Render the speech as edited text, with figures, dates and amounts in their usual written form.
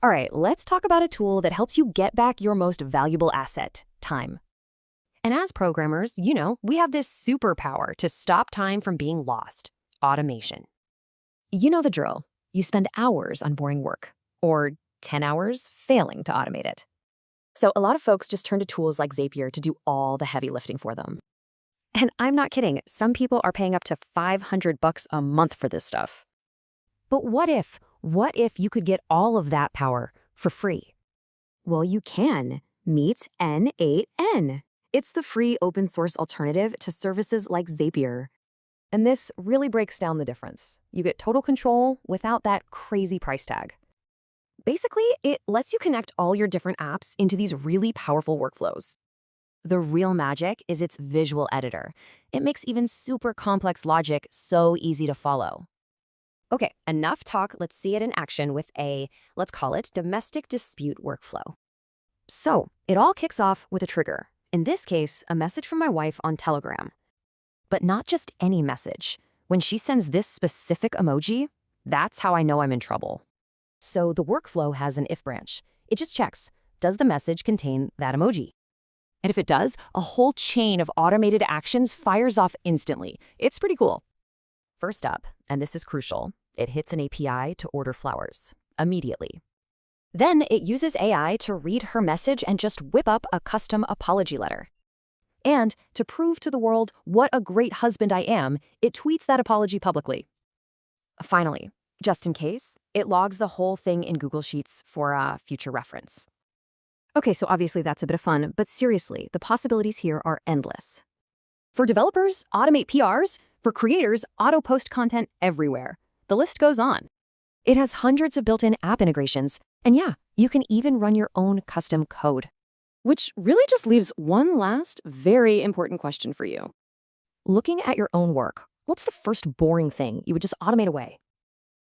All right, let's talk about a tool that helps you get back your most valuable asset, time. And as programmers, we have this superpower to stop time from being lost: automation. You know the drill. You spend hours on boring work, or 10 hours failing to automate it. So a lot of folks just turn to tools like Zapier to do all the heavy lifting for them. And I'm not kidding, some people are paying up to $500 a month for this stuff. But what if you could get all of that power for free? Well, you can. Meet n8n. It's the free open source alternative to services like Zapier. And this really breaks down the difference. You get total control without that crazy price tag. Basically, it lets you connect all your different apps into these really powerful workflows. The real magic is its visual editor. It makes even super complex logic so easy to follow. Okay, enough talk. Let's see it in action with let's call it domestic dispute workflow. So it all kicks off with a trigger. In this case, a message from my wife on Telegram. But not just any message. When she sends this specific emoji, that's how I know I'm in trouble. So the workflow has an if branch. It just checks, does the message contain that emoji? And if it does, a whole chain of automated actions fires off instantly. It's pretty cool. First up, and this is crucial, it hits an API to order flowers immediately. Then it uses AI to read her message and just whip up a custom apology letter. And to prove to the world what a great husband I am, it tweets that apology publicly. Finally, just in case, it logs the whole thing in Google Sheets for future reference. Okay, so obviously that's a bit of fun, but seriously, the possibilities here are endless. For developers, automate PRs. For creators, auto-post content everywhere. The list goes on. It has hundreds of built-in app integrations, and yeah, you can even run your own custom code. Which really just leaves one last, very important question for you. Looking at your own work, what's the first boring thing you would just automate away?